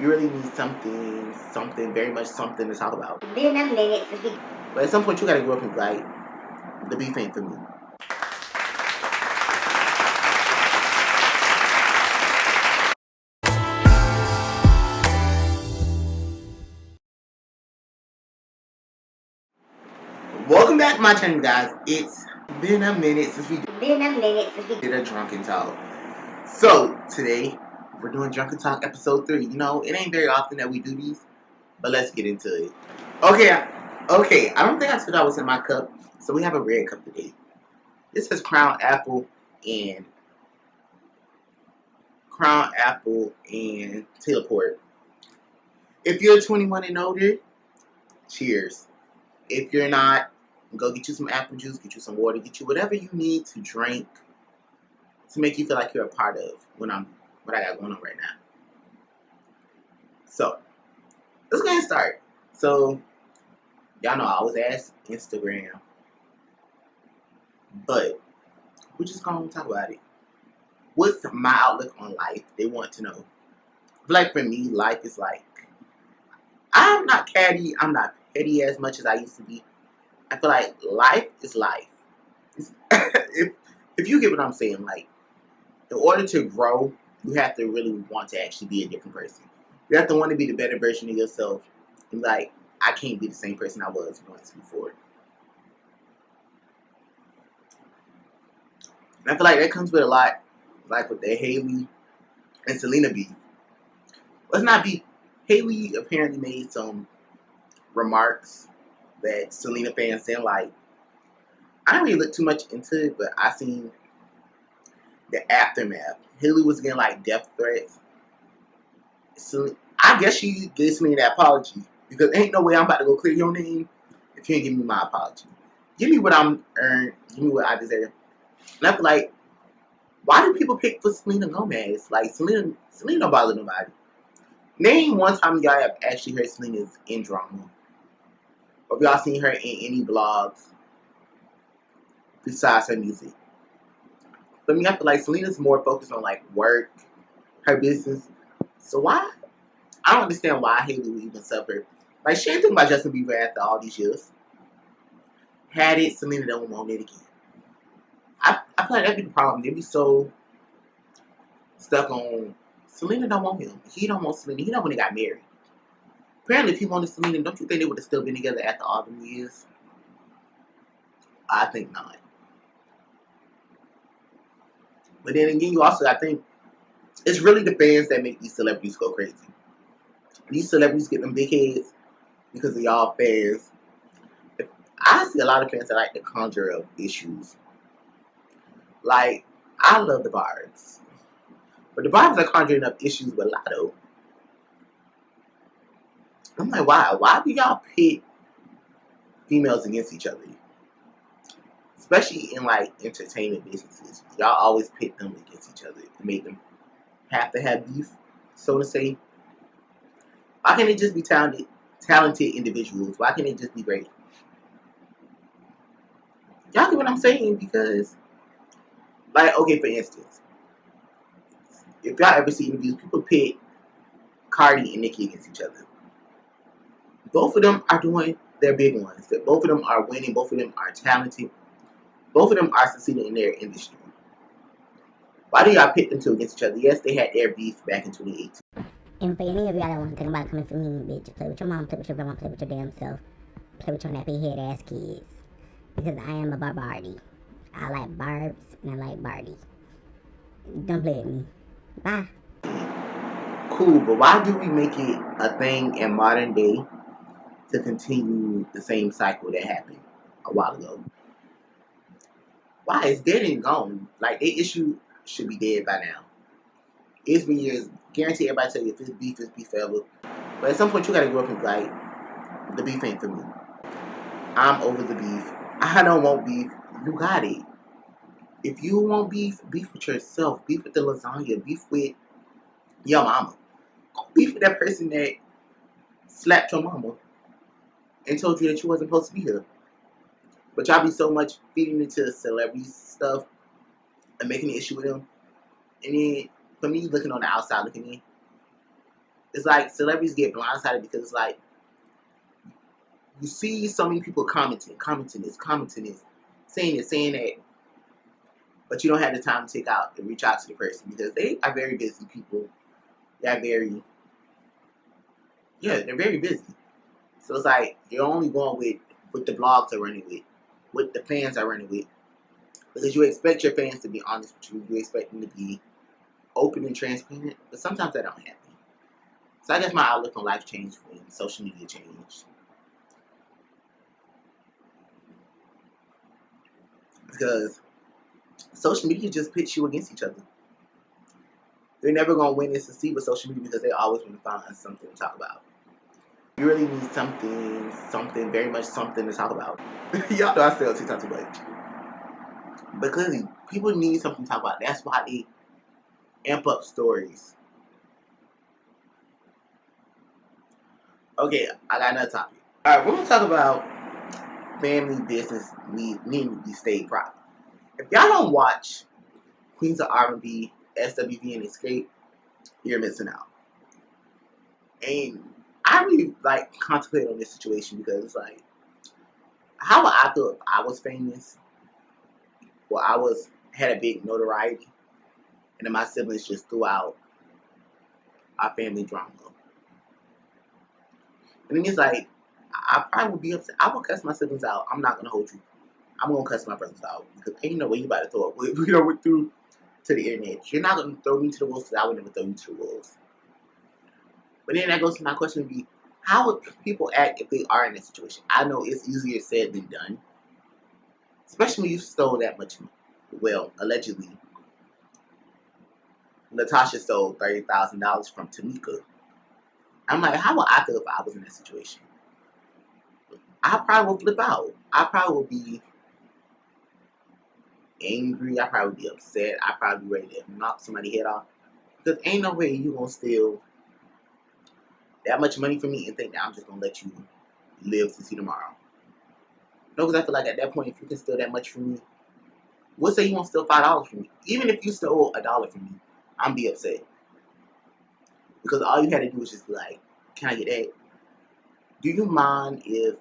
You really need something, very much something to talk about. Been a minute. But at some point, you gotta grow up and be like, the beef ain't for me. Welcome back to my channel, guys. It's been a minute since we did a drunken talk. So today we're doing drunken talk episode 3. You know, it ain't very often that we do these, but let's get into it. Okay. I don't think I said I was in my cup, so we have a red cup today. This is Crown Apple and Taylor Port. If you're 21 and older, cheers. If you're not, go get you some apple juice, get you some water, get you whatever you need to drink to make you feel like you're a part of what I got going on right now. So let's go ahead and start. So y'all know I always ask Instagram, but we're just gonna talk about it. What's my outlook on life? They want to know. Like for me, life is like, I'm not catty, I'm not petty as much as I used to be. I feel like life is life. if you get what I'm saying, like, in order to grow, you have to really want to actually be a different person. You have to want to be the better version of yourself. And like, I can't be the same person I was once before. And I feel like that comes with a lot, like with the Haley and Selena beef. Let's not be. Haley apparently made some remarks that Selena fans didn't like. I didn't really look too much into it, but I seen the aftermath. Haley was getting like death threats. So I guess she gave me that apology because ain't no way I'm about to go clear your name if you ain't give me my apology. Give me what I'm earned. Give me what I deserve. And I feel like, why do people pick for Selena Gomez? Like Selena don't bother nobody. Name one time y'all have actually heard Selena's in drama, or if y'all seen her in any blogs besides her music. For me, I feel like Selena's more focused on like work, her business. So why? I don't understand why Haley would even suffer. Like, she ain't thinking about Justin Bieber after all these years. Had it, Selena don't want it again. I feel like that'd be the problem. They'd be so stuck on Selena don't want him. He don't want Selena. He don't want to got married. Apparently, if he wanted Selena, don't you think they would have still been together after all them years? I think not. But then again, I think it's really the fans that make these celebrities go crazy. These celebrities get them big heads because of y'all fans. I see a lot of fans that like to conjure up issues. Like, I love the Barbs. But the Barbs are conjuring up issues with Lotto. I'm like, why? Why do y'all pit females against each other? Especially in, like, entertainment businesses. Y'all always pit them against each other and make them have to have beef, so to say. Why can't they just be talented individuals? Why can't they just be great? Y'all get what I'm saying? Because, like, okay, for instance, if y'all ever see interviews, people pit Cardi and Nicki against each other. Both of them are doing their big ones. That both of them are winning. Both of them are talented. Both of them are succeeding in their industry. Why do y'all pit them two against each other? Yes, they had their beef back in 2018. And for any of y'all that want to think about coming for me, bitch, play with your mom, play with your grandma, play with your damn self, play with your nappy head ass kids. Because I am a Barbardi. I like Barbs and I like Barty. Don't play with me. Bye. Cool, but why do we make it a thing in modern day to continue the same cycle that happened a while ago? Why? It's dead and gone. Like, the issue should be dead by now. It's been years. Guarantee everybody tell you if it's beef forever. But at some point, you gotta grow up and be like, the beef ain't for me. I'm over the beef. I don't want beef. You got it. If you want beef, beef with yourself. Beef with the lasagna. Beef with your mama. Beef with that person that slapped your mama and told you that you wasn't supposed to be here. But y'all be so much feeding into celebrity stuff and making an issue with them. And then, for me, looking on the outside, looking in, It's like celebrities get blindsided because it's like you see so many people commenting this, saying that, but you don't have the time to take out and reach out to the person because they are very busy people. They're very, they're very busy. So it's like you're only going with the blogs are running with, what the fans are running with, because you expect your fans to be honest with you. You expect them to be open and transparent, but sometimes that don't happen. So I guess my outlook on life changed when social media changed. Because social media just pits you against each other. They're never going to win and succeed with social media because they always want to find something to talk about. You really need something, very much something to talk about. Y'all know I say on TikTok too much. But clearly, people need something to talk about. That's why they amp up stories. Okay, I got another topic. Alright, we're going to talk about family business needing to be stayed private. If y'all don't watch Queens of R&B, SWV, and Escape, you're missing out. And I really contemplate on this situation because it's like, how would I feel if I was famous, or had a big notoriety, and then my siblings just threw out our family drama? And then it's like, I probably would be upset. I would cuss my siblings out. I'm not gonna hold you. I'm gonna cuss my brothers out because ain't no way you about to throw it through to the internet. You're not gonna throw me to the wolves because I would never throw you to the wolves. But then that goes to my question: would be, how would people act if they are in that situation? I know it's easier said than done, especially when you stole that much money. Well, allegedly, Natasha stole $30,000 from Tamika. I'm like, how would I feel if I was in that situation? I probably would flip out. I probably would be angry. I probably would be upset. I probably be ready to knock somebody's head off. Because ain't no way you gonna steal that much money from me and think that I'm just gonna let you live to see tomorrow. No, because I feel like at that point, if you can steal that much from me, we'll say you won't steal $5 from me. Even if you stole $1 from me, I'm be upset. Because all you had to do was just be like, can I get that? Do you mind if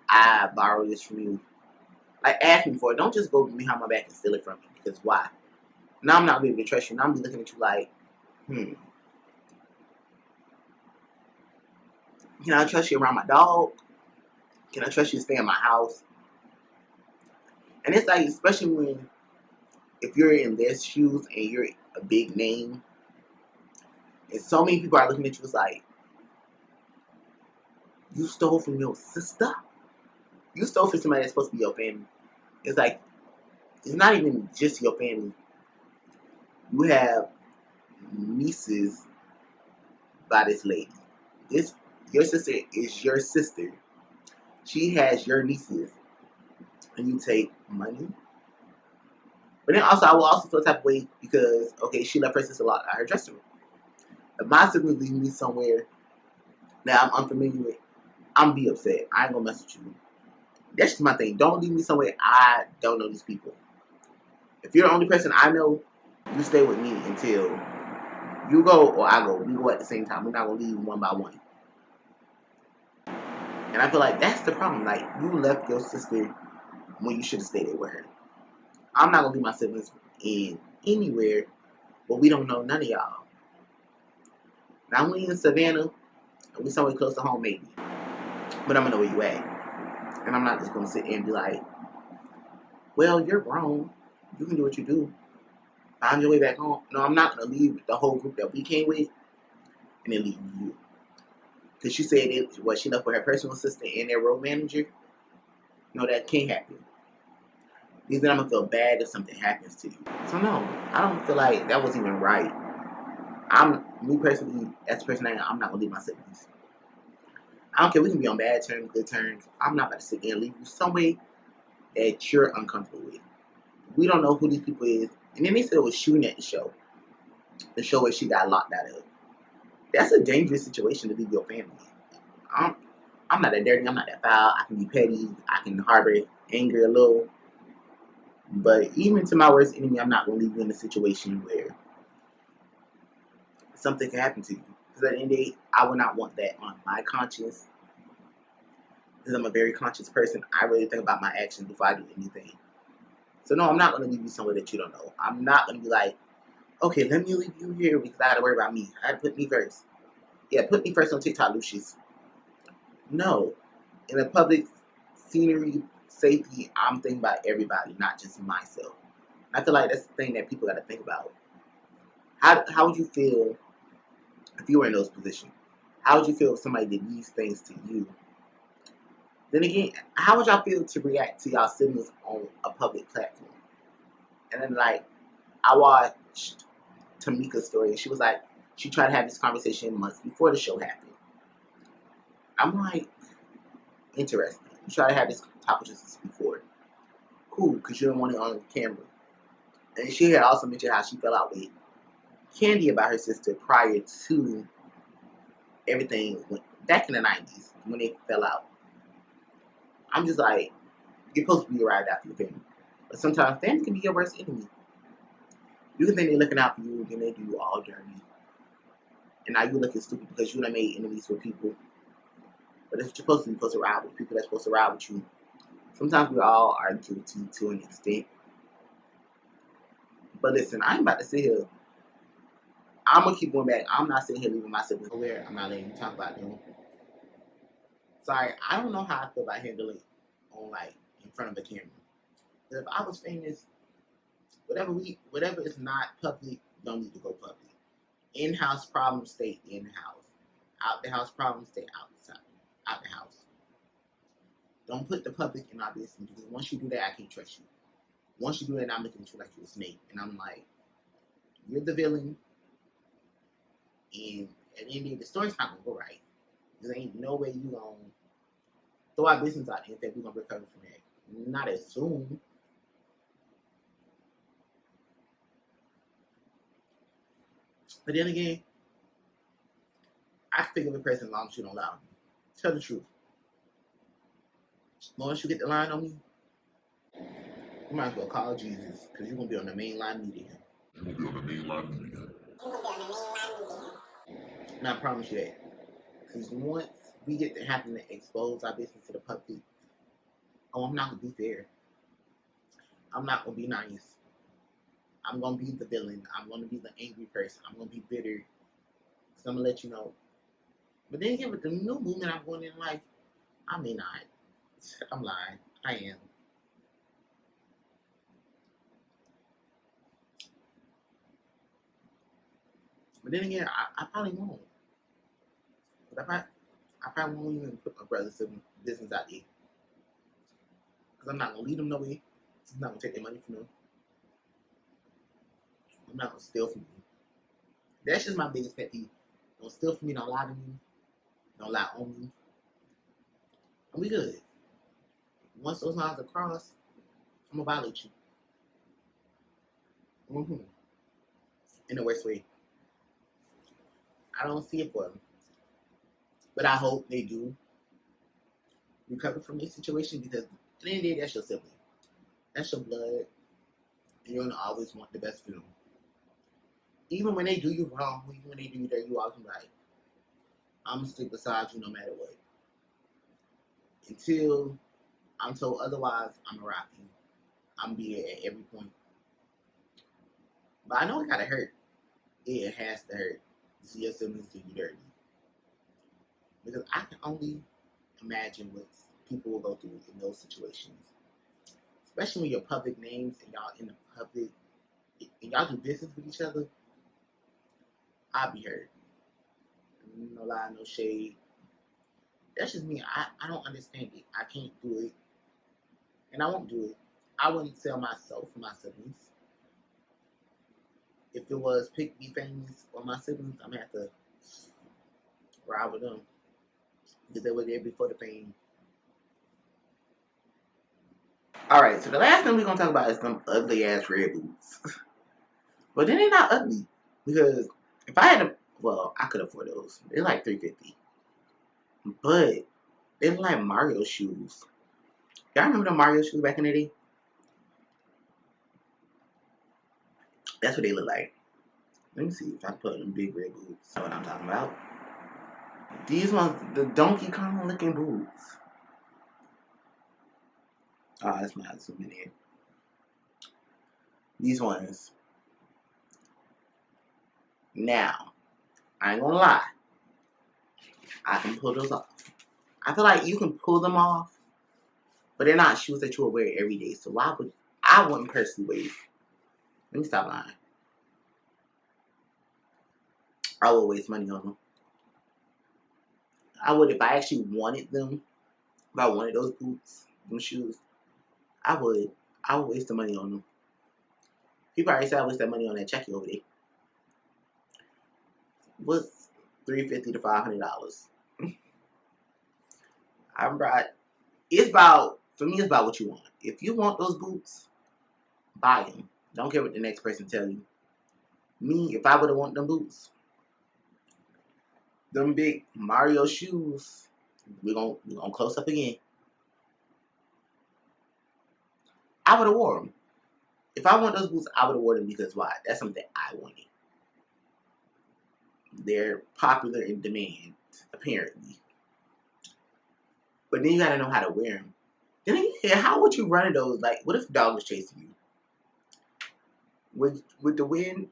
I borrow this from you? Ask me for it. Don't just go behind my back and steal it from me. Because why? Now I'm not going to be able to trust you. Now I'm be looking at you like, can I trust you around my dog? Can I trust you to stay in my house? And it's like, especially if you're in their shoes and you're a big name, and so many people are looking at you, it's like, you stole from your sister? You stole from somebody that's supposed to be your family. It's like, it's not even just your family. You have nieces by this lady. Your sister is your sister. She has your nieces, and you take money. But then also, I will also feel the type of way because, okay, she left her sister a lot at her dressing room. If my sibling leaves me somewhere that I'm unfamiliar with, I'm be upset. I ain't gonna mess with you. That's just my thing. Don't leave me somewhere I don't know these people. If you're the only person I know, you stay with me until you go or I go. We go at the same time. We're not gonna leave one by one. And I feel like that's the problem. Like, you left your sister when you should have stayed there with her. I'm not gonna leave my siblings in anywhere where we don't know none of y'all. Now we in Savannah and we somewhere close to home maybe. But I'm gonna know where you at. And I'm not just gonna sit there and be like, well, you're grown. You can do what you do. Find your way back home. No, I'm not gonna leave the whole group that we came with and then leave you. Because she said she left with her personal assistant and their road manager. No, that can't happen. Because then I'm gonna feel bad if something happens to you. So no, I don't feel like that was even right. Me personally, as a person I am, I'm not gonna leave my siblings. I don't care, we can be on bad terms, good terms. I'm not about to sit there and leave you somewhere that you're uncomfortable with. We don't know who these people is. And then they said it was shooting at the show where she got locked out of. That's a dangerous situation to leave your family. I'm not that dirty, I'm not that foul. I can be petty, I can harbor anger a little. But even to my worst enemy, I'm not going to leave you in a situation where something can happen to you. Because at the end of the day, I would not want that on my conscience. Because I'm a very conscious person. I really think about my actions before I do anything. So no, I'm not going to leave you somewhere that you don't know. I'm not going to be like, okay, let me leave you here because I got to worry about me. I got to put me first. Yeah, put me first on TikTok, Lucius. No. In a public scenery, safety, I'm thinking about everybody, not just myself. I feel like that's the thing that people got to think about. How would you feel if you were in those positions? How would you feel if somebody did these things to you? Then again, how would y'all feel to react to y'all siblings on a public platform? And then, like, I watched Tamika's story. She was like, she tried to have this conversation months before the show happened. I'm like, interesting. You try to have this topic just before. Cool, because you don't want it on camera. And she had also mentioned how she fell out with Candy about her sister prior to everything back in the 90s when they fell out. I'm just like, you're supposed to be arrived after your family. But sometimes family can be your worst enemy. You can think they're looking out for you, then they do you all dirty. And now you're looking stupid because you done made enemies with people. But if you're supposed to be supposed to ride with people that's supposed to ride with you. Sometimes we all are guilty to an extent. But listen, I ain't about to sit here. I'm gonna keep going back. I'm not sitting here leaving my siblings nowhere. I'm not letting you talk about them. Sorry, I don't know how I feel about handling on like in front of the camera. But if I was famous, whatever is not public don't need to go public. In-house problems stay in-house. Out the house problems stay outside. Out the house. Don't put the public in our business because once you do that, I can't trust you. Once you do that, I'm looking at you like you're a snake, and I'm like, you're the villain. And at the end of the day, the story's not gonna go right. There ain't no way you gonna throw our business out there and think we're gonna recover from that. Not as soon. But then again, I can forgive a person as long as you don't lie on me. Tell the truth. Once you get the line on me, you might as well call Jesus because you're gonna be on the main line meeting him. You're gonna be on the main line meeting him. And I promise you that. Because once we get to having to expose our business to the public, I'm not gonna be fair. I'm not gonna be nice. I'm gonna be the villain. I'm gonna be the angry person. I'm gonna be bitter. So I'm gonna let you know. But then again, with the new movement I'm going in life, I may not. I'm lying. I am. But then again, I probably won't. But I probably won't even put my brother's business out there. Because I'm not gonna lead them nowhere. I'm not gonna take their money from them. I'm not gonna steal from you. That's just my biggest pet peeve. Don't steal from me, don't lie to me, don't lie on me. And we good. Once those lines are crossed, I'm gonna violate you. In the worst way. I don't see it for them. But I hope they do recover from this situation because at the end of the day, that's your sibling. That's your blood. And you're gonna always want the best for them. Even when they do you wrong, even when they do you dirty, you always be like, I'm gonna stick beside you no matter what. Until I'm told otherwise, I'm gonna rock you. I'm gonna be there at every point. But I know it gotta hurt. It has to hurt to see your siblings do you dirty. Because I can only imagine what people will go through in those situations. Especially when you're public names and y'all in the public and y'all do business with each other, I'll be hurt. No lie, no shade. That's just me. I don't understand it. I can't do it. And I won't do it. I wouldn't sell myself for my siblings. If it was pick be famous or my siblings, I'm gonna have to ride with them. Because they were there before the fame. Alright, so the last thing we're gonna talk about is some ugly ass red boots. But then they're not ugly. Because if I had to, well, I could afford those. They're like $350. But they're like Mario shoes. Y'all remember the Mario shoes back in the day? That's what they look like. Let me see if I put them big red boots. That's what I'm talking about. These ones, the Donkey Kong looking boots. Oh, that's not zooming in. These ones. Now, I ain't gonna lie. I can pull those off. I feel like you can pull them off, but they're not shoes that you will wear every day. So why would I wouldn't personally waste? Let me stop lying. I would waste money on them. I would if I actually wanted them. If I wanted those boots, them shoes, I would. I would waste the money on them. People already said I waste that money on that checky over there. What's $350 to $500? I brought. It's about for me. It's about what you want. If you want those boots, buy them. Don't care what the next person tell you. Me, if I would have want them boots, them big Mario shoes, we're gonna close up again. I would have wore them. If I want those boots, I would have worn them because why? That's something I wanted. They're popular in demand, apparently. But then you gotta know how to wear them. Then again, how would you run in those? Like, what if a dog was chasing you? Would the wind?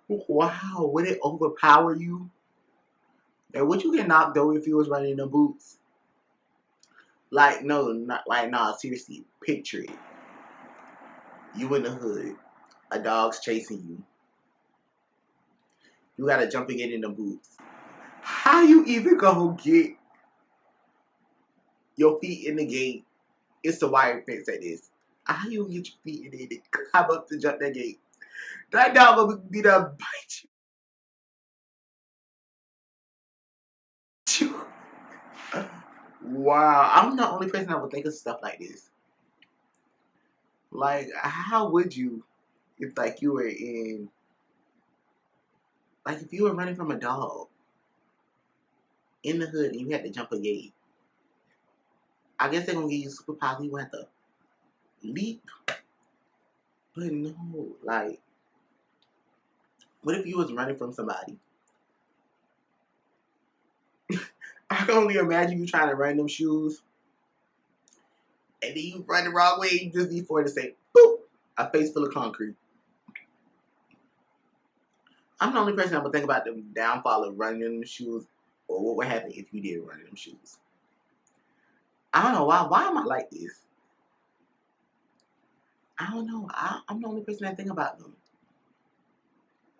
Wow, would it overpower you? And would you get knocked over if you was running in the boots? Like, no, not like, nah, seriously, picture it. You in the hood, a dog's chasing you. You gotta jump and get in the boots. How you even gonna get your feet in the gate? It's the wire fence at this. How you get your feet in it? Climb up to jump that gate. That dog gonna be there bite you. Wow, I'm the only person that would think of stuff like this. Like, how would you if like you were in like if you were running from a dog in the hood and you had to jump a gate? I guess they're gonna give you superpowers. You have to leap, but no, like, what if you was running from somebody? I can only imagine you trying to run them shoes, and then you run the wrong way just before to say, boop, a face full of concrete. I'm the only person that would think about the downfall of running in them shoes, or what would happen if you did run in them shoes. I don't know why. Why am I like this? I don't know. I'm the only person that think about them.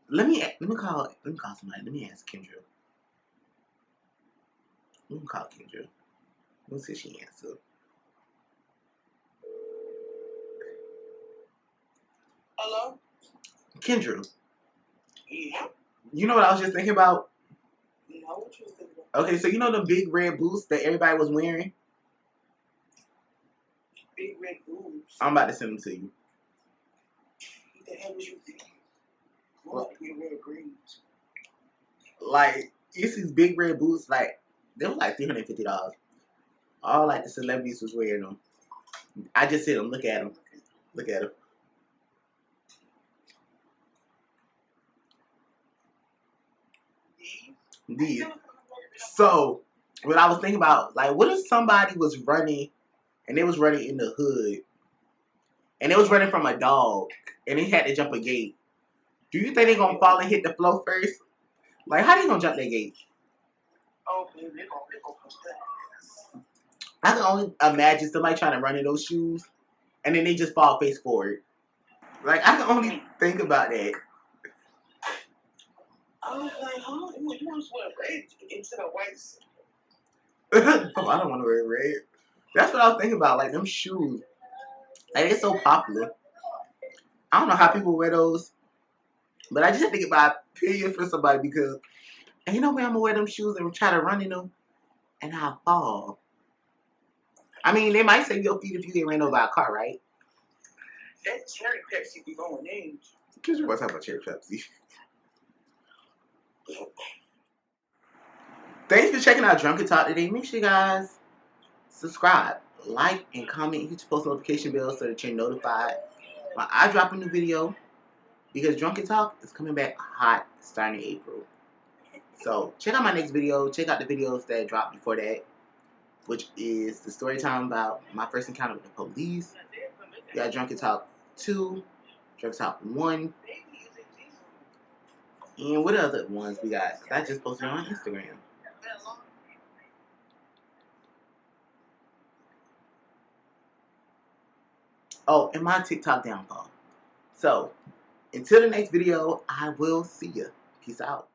Let me call somebody. Let me ask Kendra. Let me call Kendra. Let's see if she answers. Hello? Kendra, Yeah. you know what I was just thinking about? You know what you was thinking about? Okay, so you know the big red boots that everybody was wearing? Big red boobs. I'm about to send them to you. What the hell was you thinking? What about big red greens? Like, it's these big red boots, like, they were like $350. All like the celebrities was wearing them. I just said them. Look at them. Look at them. These. So, what I was thinking about, like, what if somebody was running and they was running in the hood and they was running from a dog and they had to jump a gate? Do you think they're gonna fall and hit the floor first? Like, how they gonna jump that gate? Oh, baby, they're gonna push that. I can only imagine somebody trying to run in those shoes and then they just fall face forward. Like, I can only think about that. I was like, huh? You want to wear red instead of white? Oh, I don't want to wear red. That's what I was thinking about, like them shoes. Like, it's so popular. I don't know how people wear those, but I just had to get my opinion for somebody because ain't no way I'm gonna wear them shoes and try to run in them and I'll fall. I mean, they might save your feet if you get ran over by a car, right? That cherry Pepsi be going in. Because you want to talk about cherry Pepsi. Thanks for checking out Drunken Talk today. Make sure you guys subscribe, like, and comment. Hit your post notification bell so that you're notified when I drop a new video. Because Drunken Talk is coming back hot starting in April. So check out my next video. Check out the videos that dropped before that, which is the story time about my first encounter with the police. We got Drunken Talk 2, Drunken Talk 1, and what other ones we got? 'Cause I just posted on Instagram. Oh, and my TikTok downfall. So, until the next video, I will see ya. Peace out.